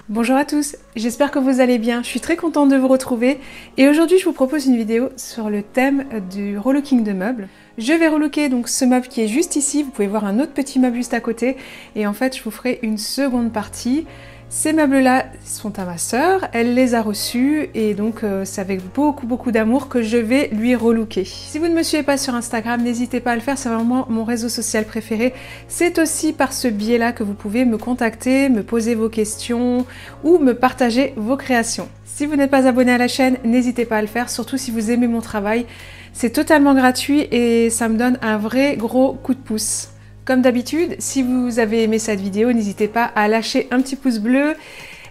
Bonjour à tous, j'espère que vous allez bien, je suis très contente de vous retrouver et aujourd'hui je vous propose une vidéo sur le thème du relooking de meubles. Je vais relooker donc ce meuble qui est juste ici, vous pouvez voir un autre petit meuble juste à côté et en fait je vous ferai une seconde partie. Ces meubles-là sont à ma sœur, elle les a reçus et donc c'est avec beaucoup d'amour que je vais lui relooker. Si vous ne me suivez pas sur Instagram, n'hésitez pas à le faire, c'est vraiment mon réseau social préféré. C'est aussi par ce biais-là que vous pouvez me contacter, me poser vos questions ou me partager vos créations. Si vous n'êtes pas abonné à la chaîne, n'hésitez pas à le faire, surtout si vous aimez mon travail. C'est totalement gratuit et ça me donne un vrai gros coup de pouce. Comme d'habitude, si vous avez aimé cette vidéo, n'hésitez pas à lâcher un petit pouce bleu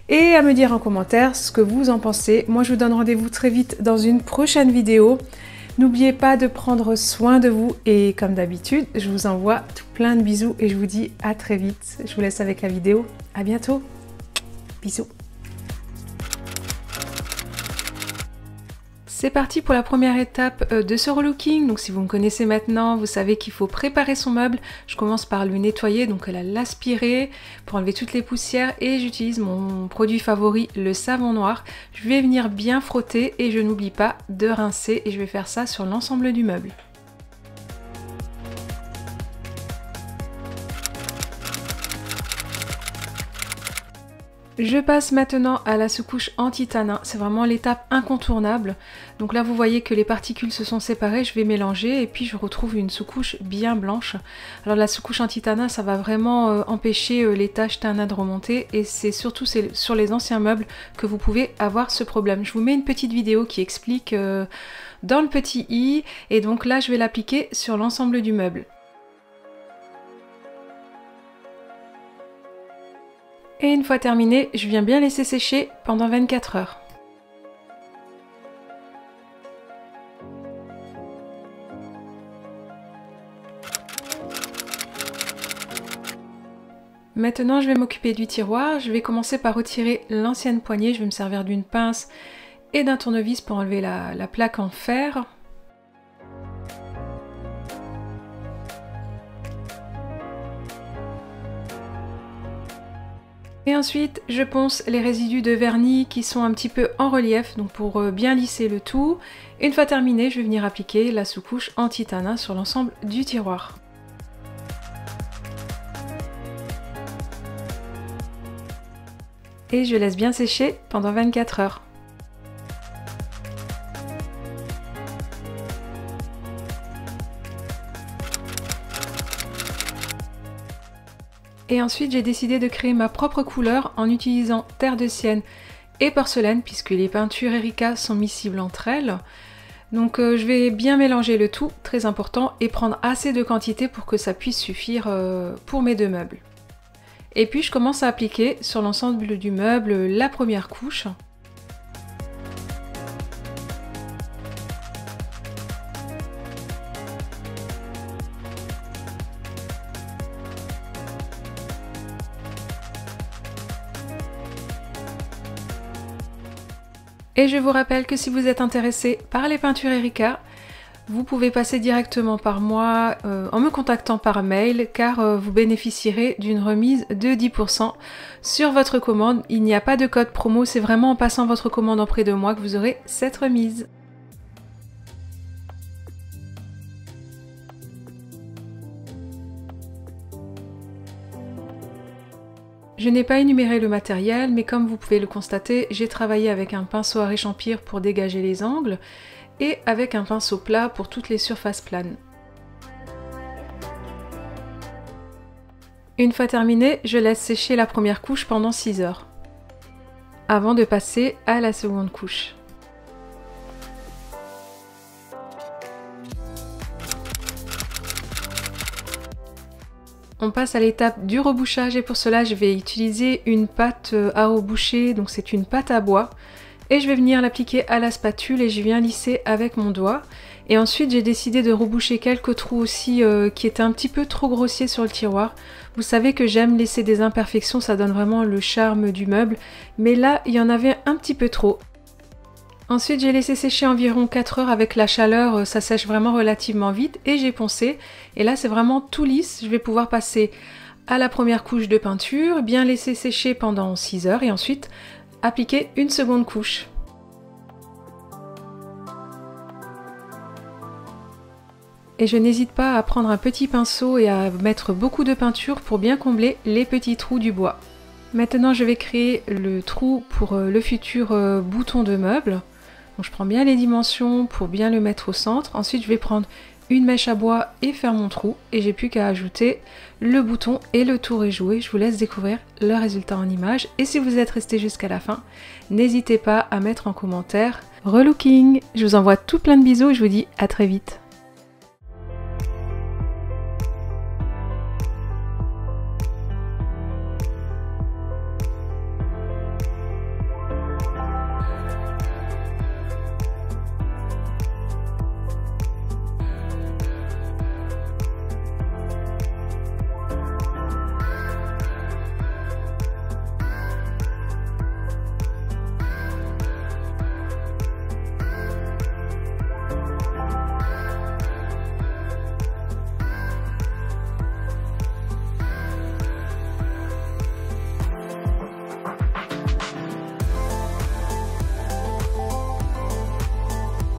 et à me dire en commentaire ce que vous en pensez. Moi, je vous donne rendez-vous très vite dans une prochaine vidéo. N'oubliez pas de prendre soin de vous et comme d'habitude, je vous envoie tout plein de bisous et je vous dis à très vite. Je vous laisse avec la vidéo. À bientôt. Bisous. C'est parti pour la première étape de ce relooking. Donc si vous me connaissez maintenant, vous savez qu'il faut préparer son meuble. Je commence par le nettoyer, donc l'aspirer pour enlever toutes les poussières et j'utilise mon produit favori, le savon noir. Je vais venir bien frotter et je n'oublie pas de rincer et je vais faire ça sur l'ensemble du meuble. Je passe maintenant à la sous-couche anti-tanin, c'est vraiment l'étape incontournable. Donc là vous voyez que les particules se sont séparées, je vais mélanger et puis je retrouve une sous-couche bien blanche. Alors la sous-couche anti-tanin ça va vraiment empêcher les taches tanin de remonter et c'est surtout sur les anciens meubles que vous pouvez avoir ce problème. Je vous mets une petite vidéo qui explique dans le petit i et donc là je vais l'appliquer sur l'ensemble du meuble. Et une fois terminé, je viens bien laisser sécher pendant 24 heures. Maintenant, je vais m'occuper du tiroir. Je vais commencer par retirer l'ancienne poignée. Je vais me servir d'une pince et d'un tournevis pour enlever la plaque en fer. Et ensuite, je ponce les résidus de vernis qui sont un petit peu en relief, donc pour bien lisser le tout. Une fois terminé, je vais venir appliquer la sous-couche anti-tanin sur l'ensemble du tiroir. Et je laisse bien sécher pendant 24 heures. Et ensuite, j'ai décidé de créer ma propre couleur en utilisant terre de sienne et porcelaine, puisque les peintures Erica sont miscibles entre elles. Donc je vais bien mélanger le tout, très important, et prendre assez de quantité pour que ça puisse suffire pour mes deux meubles. Et puis je commence à appliquer sur l'ensemble du meuble la première couche. Et je vous rappelle que si vous êtes intéressé par les peintures Erica, vous pouvez passer directement par moi en me contactant par mail car vous bénéficierez d'une remise de 10% sur votre commande. Il n'y a pas de code promo, c'est vraiment en passant votre commande auprès de moi que vous aurez cette remise. Je n'ai pas énuméré le matériel, mais comme vous pouvez le constater, j'ai travaillé avec un pinceau à réchampir pour dégager les angles et avec un pinceau plat pour toutes les surfaces planes. Une fois terminé, je laisse sécher la première couche pendant 6 heures, avant de passer à la seconde couche. On passe à l'étape du rebouchage et pour cela je vais utiliser une pâte à reboucher, donc c'est une pâte à bois et je vais venir l'appliquer à la spatule et je viens lisser avec mon doigt. Et ensuite j'ai décidé de reboucher quelques trous aussi qui étaient un petit peu trop grossiers sur le tiroir. Vous savez que j'aime laisser des imperfections, ça donne vraiment le charme du meuble, mais là il y en avait un petit peu trop. Ensuite j'ai laissé sécher environ 4 heures avec la chaleur, ça sèche vraiment relativement vite et j'ai poncé. Et là c'est vraiment tout lisse, je vais pouvoir passer à la première couche de peinture, bien laisser sécher pendant 6 heures et ensuite appliquer une seconde couche. Et je n'hésite pas à prendre un petit pinceau et à mettre beaucoup de peinture pour bien combler les petits trous du bois. Maintenant je vais créer le trou pour le futur bouton de meuble. Donc je prends bien les dimensions pour bien le mettre au centre. Ensuite je vais prendre une mèche à bois et faire mon trou. Et j'ai plus qu'à ajouter le bouton et le tour est joué. Je vous laisse découvrir le résultat en image. Et si vous êtes resté jusqu'à la fin, n'hésitez pas à mettre en commentaire relooking. Je vous envoie tout plein de bisous et je vous dis à très vite.